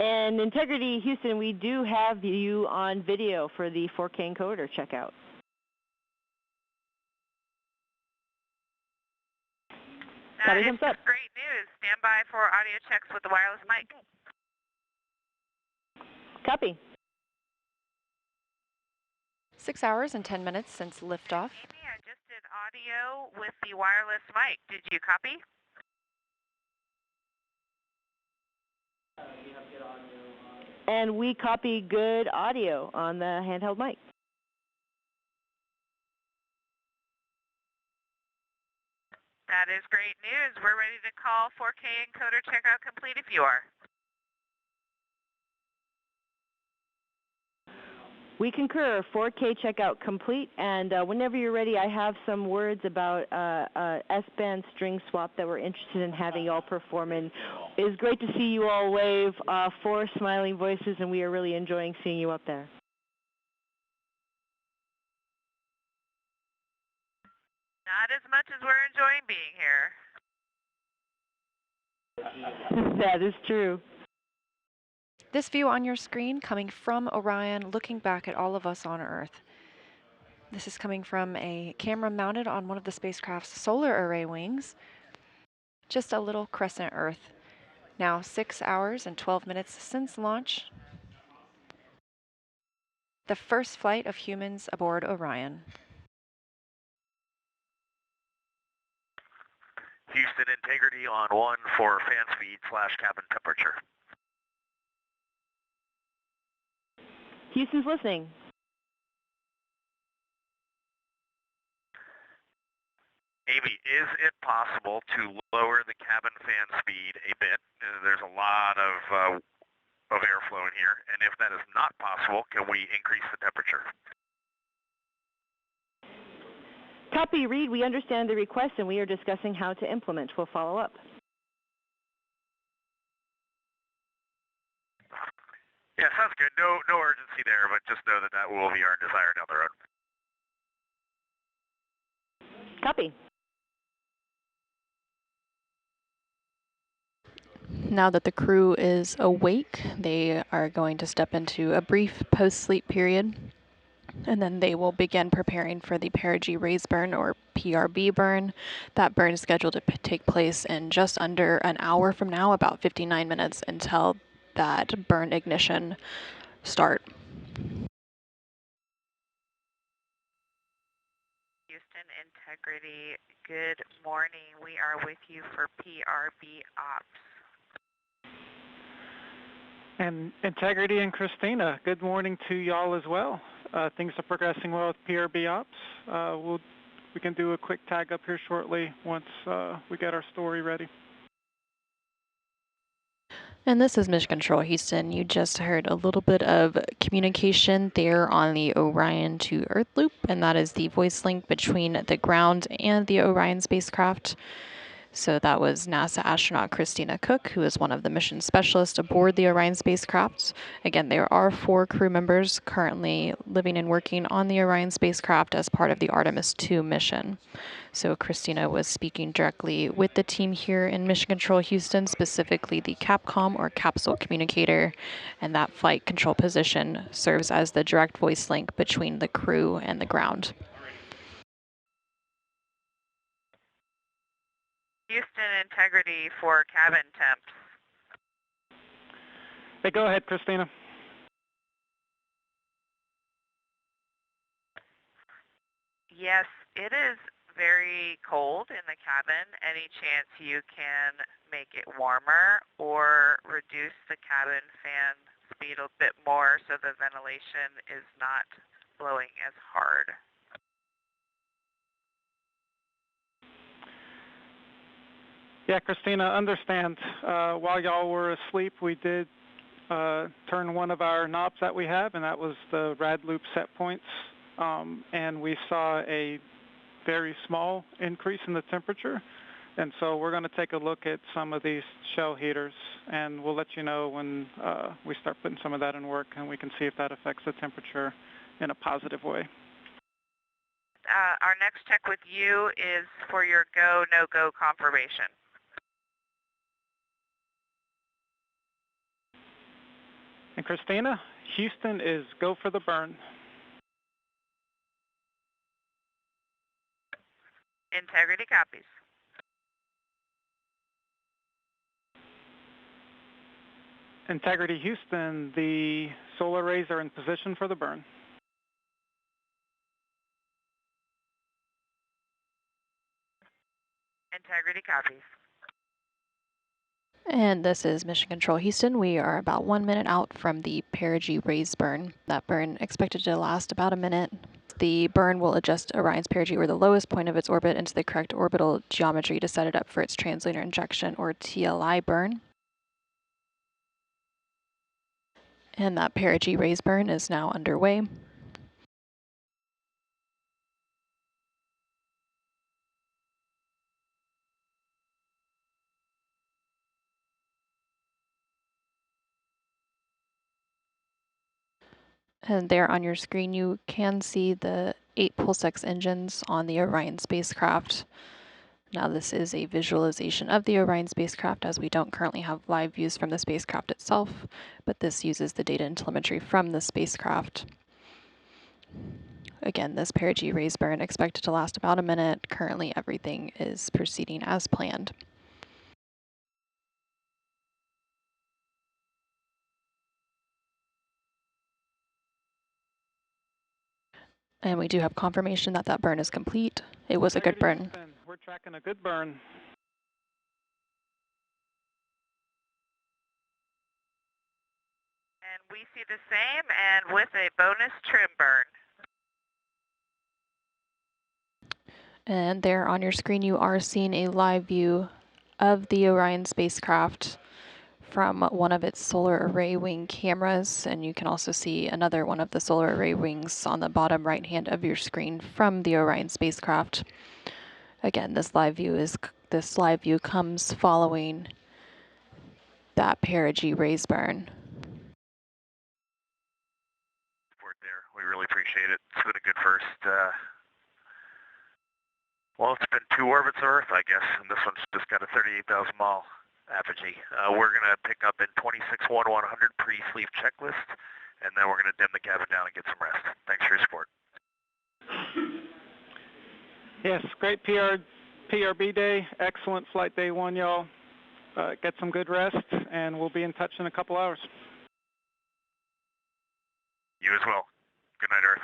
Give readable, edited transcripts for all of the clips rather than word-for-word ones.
And Integrity Houston, we do have you on video for the 4K encoder checkout. That is great news. Stand by for audio checks with the wireless mic. Copy. 6 hours and 10 minutes since liftoff. Amy, I just did audio with the wireless mic. Did you copy? And we copy good audio on the handheld mic. That is great news. We're ready to call 4K encoder checkout complete if you are. We concur. 4K checkout complete. And whenever you're ready, I have some words about S-band string swap that we're interested in having you all perform. And it's great to see you all wave, 4 smiling voices, and we are really enjoying seeing you up there. Not as much as we're enjoying being here. That is true. This view on your screen coming from Orion, looking back at all of us on Earth. This is coming from a camera mounted on one of the spacecraft's solar array wings. Just a little crescent Earth. Now 6 hours and 12 minutes since launch. The first flight of humans aboard Orion. Houston, integrity on 1 for fan speed / cabin temperature. Houston's listening. Amy, is it possible to lower the cabin fan speed a bit? There's a lot of airflow in here, and if that is not possible, can we increase the temperature? Copy, Reed. We understand the request, and we are discussing how to implement. We'll follow up. Yeah, sounds good. No urgency there, but just know that that will be our desire down the road. Copy. Now that the crew is awake, they are going to step into a brief post-sleep period, and then they will begin preparing for the perigee raise burn, or PRB burn. That burn is scheduled to take place in just under an hour from now, about 59 minutes until that burn ignition start. Houston, integrity, good morning. We are with you for PRB ops. And integrity and Christina, good morning to y'all as well. Things are progressing well with PRB ops. We can do a quick tag up here shortly once we get our story ready. And this is Mission Control Houston. You just heard a little bit of communication there on the Orion to Earth loop, and that is the voice link between the ground and the Orion spacecraft. So that was NASA astronaut Christina Cook, who is one of the mission specialists aboard the Orion spacecraft. Again, there are 4 crew members currently living and working on the Orion spacecraft as part of the Artemis II mission. So Christina was speaking directly with the team here in Mission Control Houston, specifically the CAPCOM, or capsule communicator, and that flight control position serves as the direct voice link between the crew and the ground. Houston, integrity for cabin temps. Hey, go ahead, Christina. Yes, it is very cold in the cabin. Any chance you can make it warmer or reduce the cabin fan speed a bit more so the ventilation is not blowing as hard? Yeah, Christina, understand. While y'all were asleep, we did turn one of our knobs that we have, and that was the rad loop set points. And we saw a very small increase in the temperature. And so we're going to take a look at some of these shell heaters, and we'll let you know when we start putting some of that in work, and we can see if that affects the temperature in a positive way. Our next check with you is for your go, no-go confirmation. And Christina, Houston is go for the burn. Integrity copies. Integrity Houston, the solar arrays are in position for the burn. Integrity copies. And this is Mission Control Houston. We are about 1 minute out from the perigee raise burn. That burn expected to last about a minute. The burn will adjust Orion's perigee, or the lowest point of its orbit, into the correct orbital geometry to set it up for its Trans-Lunar Injection, or TLI burn. And that perigee raise burn is now underway. And there on your screen, you can see the 8 pulse-X engines on the Orion spacecraft. Now this is a visualization of the Orion spacecraft, as we don't currently have live views from the spacecraft itself, but this uses the data and telemetry from the spacecraft. Again, this perigee raise burn expected to last about a minute. Currently, everything is proceeding as planned. And we do have confirmation that that burn is complete. It was a good burn. We're tracking a good burn. And we see the same, and with a bonus trim burn. And there on your screen, you are seeing a live view of the Orion spacecraft from one of its solar array wing cameras, and you can also see another one of the solar array wings on the bottom right hand of your screen from the Orion spacecraft. Again, this live view comes following that perigee raise burn. Support there. We really appreciate it. It's been a good first. Well, it's been 2 orbits of Earth, I guess, and this one's just got a 38,000 mile apogee. We're going to pick up in 26-1-100 pre-sleep checklist, and then we're going to dim the cabin down and get some rest. Thanks for your support. Yes, great PRB day. Excellent flight day 1, y'all. Get some good rest, and we'll be in touch in a couple hours. You as well. Good night, Earth.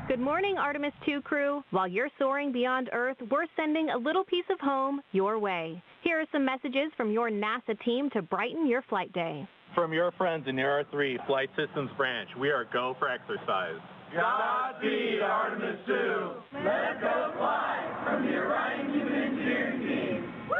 Good morning, Artemis II crew. While you're soaring beyond Earth, we're sending a little piece of home your way. Here are some messages from your NASA team to brighten your flight day. From your friends in the R3 Flight Systems Branch, we are go for exercise. Godspeed, Artemis II. Let's go fly from the Orion Human Engineering Team. Woo!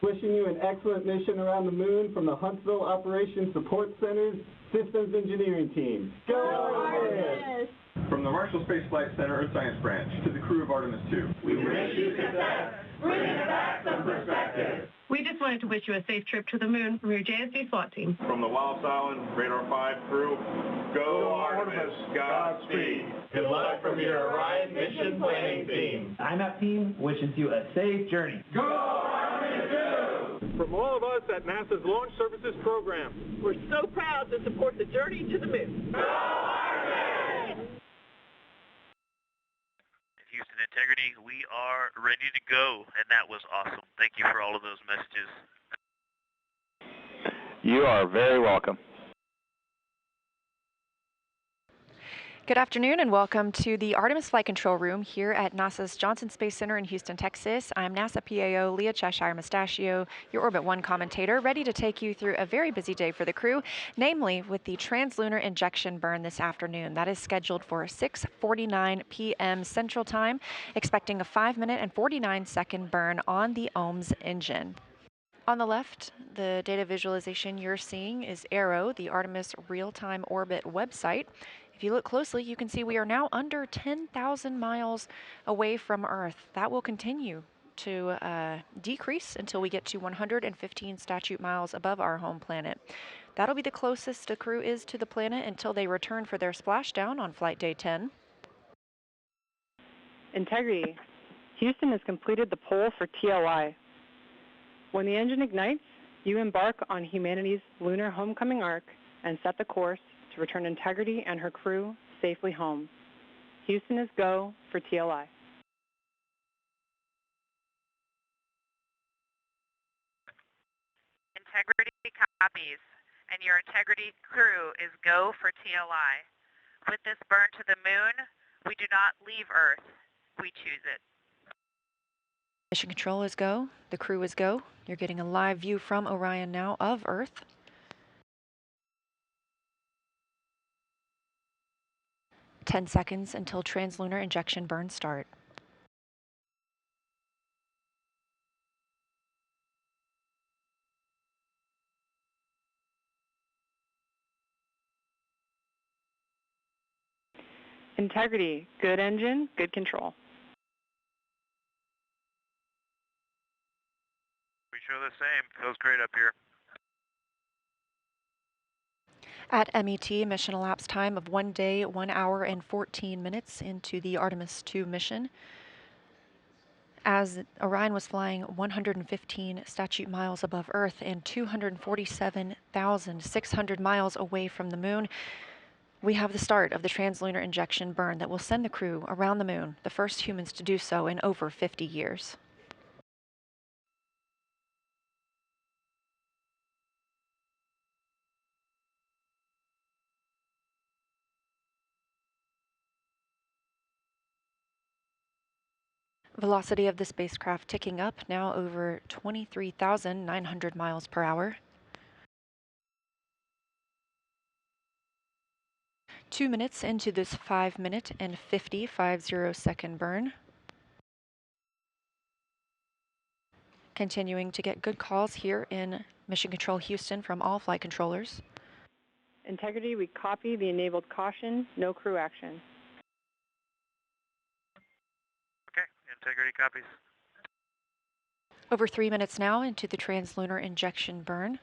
Wishing you an excellent mission around the moon from the Huntsville Operations Support Center's Systems Engineering Team. Go Artemis! From the Marshall Space Flight Center Earth Science Branch to the crew of Artemis II. We wish you success, bringing back some perspective. We just wanted to wish you a safe trip to the moon from your JSD SWAT team. From the Wallops Island Radar 5 crew, go Artemis, Godspeed. Good luck from your Orion Mission Planning Team. IMAP team wishes you a safe journey. Go Artemis II! From all of us at NASA's Launch Services Program, We're so proud to support the journey to the moon. Go Artemis! Houston Integrity, we are ready to go, and that was awesome. Thank you for all of those messages. You are very welcome. Good afternoon and welcome to the Artemis Flight Control Room here at NASA's Johnson Space Center in Houston, Texas. I'm NASA PAO Leah Cheshire Mustachio, your Orbit 1 commentator, ready to take you through a very busy day for the crew, namely with the Trans-Lunar Injection burn this afternoon. That is scheduled for 6:49 p.m. Central Time, expecting a 5-minute and 49-second burn on the OMS engine. On the left, the data visualization you're seeing is ARROW, the Artemis Real-Time Orbit website. If you look closely, you can see we are now under 10,000 miles away from Earth. That will continue to decrease until we get to 115 statute miles above our home planet. That'll be the closest the crew is to the planet until they return for their splashdown on flight day 10. Integrity. Houston has completed the poll for TLI. When the engine ignites, you embark on humanity's lunar homecoming arc and set the course to return Integrity and her crew safely home. Houston is go for TLI. Integrity copies, and your Integrity crew is go for TLI. With this burn to the moon, we do not leave Earth, we choose it. Mission control is go, the crew is go. You're getting a live view from Orion now of Earth. Ten seconds until Trans-Lunar Injection burn start. Integrity, good engine, good control. We show the same. Feels great up here. At MET, mission elapsed time of 1 day, 1 hour, and 14 minutes into the Artemis II mission. As Orion was flying 115 statute miles above Earth and 247,600 miles away from the moon, we have the start of the Trans-Lunar Injection burn that will send the crew around the moon, the first humans to do so in over 50 years. Velocity of the spacecraft ticking up, now over 23,900 miles per hour. 2 minutes into this 5-minute and 50 burn. Continuing to get good calls here in Mission Control Houston from all flight controllers. Integrity, we copy the enabled caution, no crew action. Okay, Integrity copies. Over 3 minutes now into the Trans-Lunar Injection burn.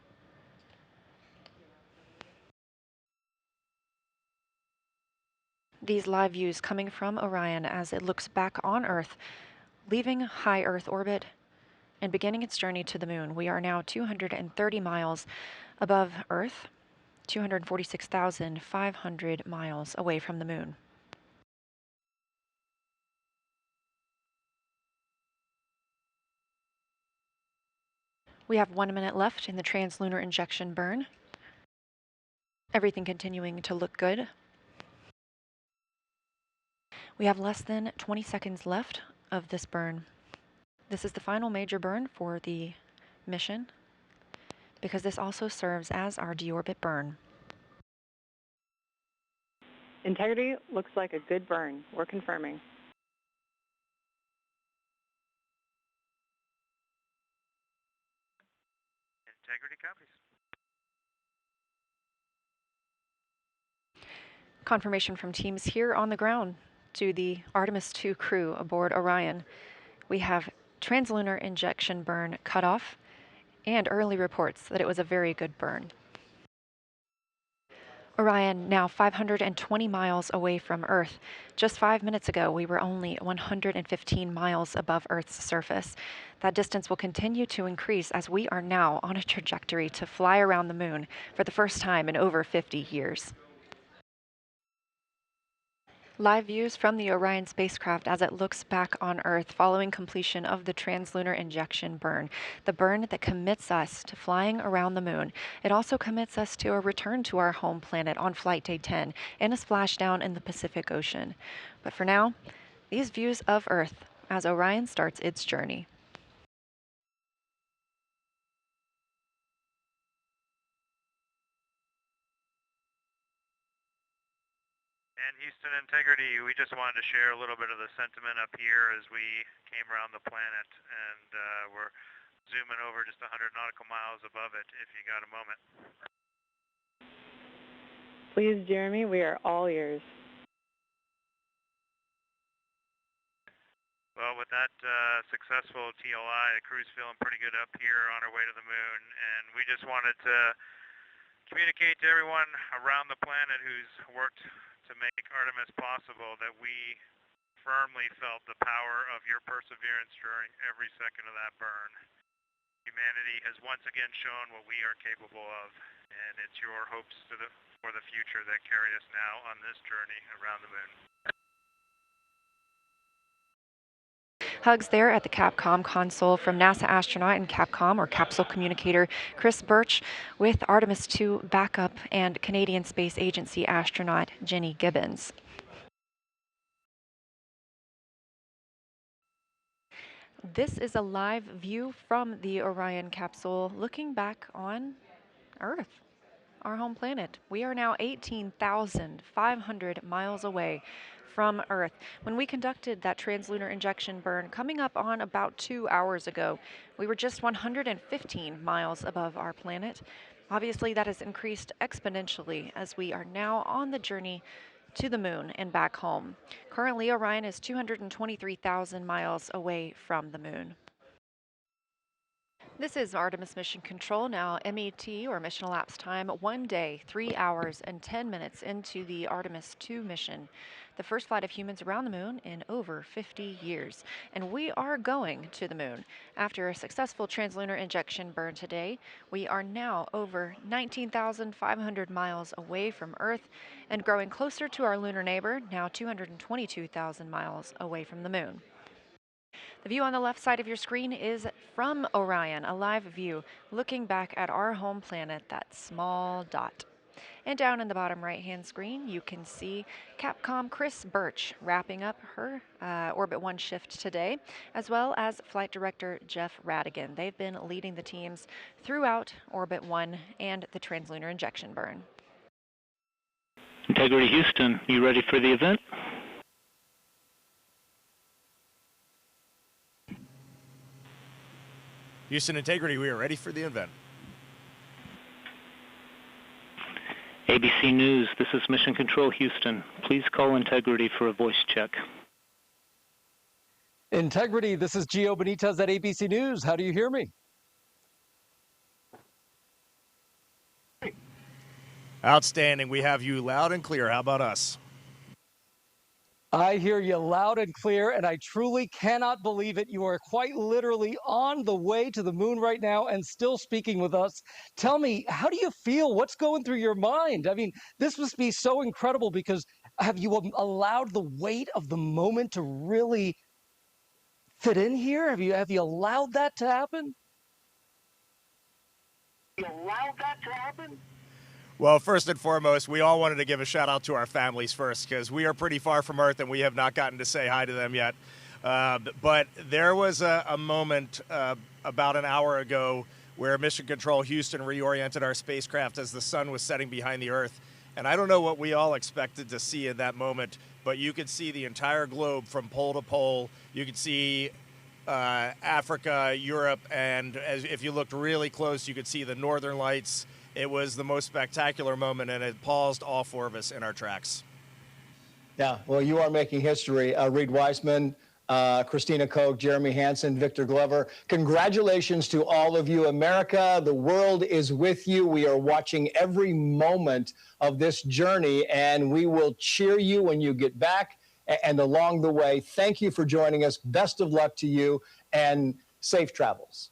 These live views coming from Orion as it looks back on Earth, leaving high Earth orbit and beginning its journey to the moon. We are now 230 miles above Earth, 246,500 miles away from the moon. We have 1 minute left in the Trans-Lunar Injection burn. Everything continuing to look good. We have less than 20 seconds left of this burn. This is the final major burn for the mission because this also serves as our deorbit burn. Integrity looks like a good burn. We're confirming. Integrity copies. Confirmation from teams here on the ground to the Artemis II crew aboard Orion. We have Trans-Lunar Injection burn cutoff and early reports that it was a very good burn. Orion now 520 miles away from Earth. Just 5 minutes ago, we were only 115 miles above Earth's surface. That distance will continue to increase as we are now on a trajectory to fly around the moon for the first time in over 50 years. Live views from the Orion spacecraft as it looks back on Earth following completion of the Trans-Lunar Injection burn, the burn that commits us to flying around the moon. It also commits us to a return to our home planet on Flight Day 10 and a splashdown in the Pacific Ocean. But for now, these views of Earth as Orion starts its journey. And Houston Integrity, we just wanted to share a little bit of the sentiment up here as we came around the planet, and we're zooming over just 100 nautical miles above it if you got a moment. Please, Jeremy, we are all ears. Well, with that successful TLI, the crew's feeling pretty good up here on our way to the moon, and we just wanted to communicate to everyone around the planet who's worked to make Artemis possible that we firmly felt the power of your perseverance during every second of that burn. Humanity has once again shown what we are capable of, and it's your hopes for the future that carry us now on this journey around the moon. Hugs there at the Capcom console from NASA astronaut and Capcom, or capsule communicator, Chris Birch, with Artemis II backup and Canadian Space Agency astronaut Jenny Gibbons. This is a live view from the Orion capsule looking back on Earth, our home planet. We are now 18,500 miles away from Earth. When we conducted that Trans-Lunar Injection burn coming up on about 2 hours ago, we were just 115 miles above our planet. Obviously, that has increased exponentially as we are now on the journey to the moon and back home. Currently, Orion is 223,000 miles away from the moon. This is Artemis Mission Control, now MET, or mission elapsed time, 1 day, 3 hours, and 10 minutes into the Artemis II mission, the first flight of humans around the moon in over 50 years. And we are going to the moon. After a successful Trans-Lunar Injection burn today, we are now over 19,500 miles away from Earth and growing closer to our lunar neighbor, now 222,000 miles away from the moon. The view on the left side of your screen is from Orion, a live view looking back at our home planet, that small dot. And down in the bottom right-hand screen, you can see Capcom Chris Birch wrapping up her Orbit 1 shift today, as well as Flight Director Jeff Radigan. They've been leading the teams throughout Orbit 1 and the Trans-Lunar Injection burn. Integrity Houston, you ready for the event? Houston Integrity, we are ready for the event. ABC News, this is Mission Control Houston. Please call Integrity for a voice check. Integrity, this is Gio Benitez at ABC News. How do you hear me? Outstanding. We have you loud and clear. How about us? I hear you loud and clear, and I truly cannot believe it. You are quite literally on the way to the moon right now and still speaking with us. Tell me, how do you feel? What's going through your mind? I mean, this must be so incredible because have you allowed the weight of the moment to really fit in here? Have you allowed that to happen? Well, first and foremost, we all wanted to give a shout out to our families first because we are pretty far from Earth and we have not gotten to say hi to them yet. But there was a moment about an hour ago where Mission Control Houston reoriented our spacecraft as the sun was setting behind the Earth. And I don't know what we all expected to see in that moment, but you could see the entire globe from pole to pole. You could see Africa, Europe, and if you looked really close, you could see the northern lights. It was the most spectacular moment, and it paused all four of us in our tracks. Yeah, well, you are making history. Reed Weissman, Christina Koch, Jeremy Hansen, Victor Glover. Congratulations to all of you. America, the world is with you. We are watching every moment of this journey, and we will cheer you when you get back and along the way. Thank you for joining us. Best of luck to you, and safe travels.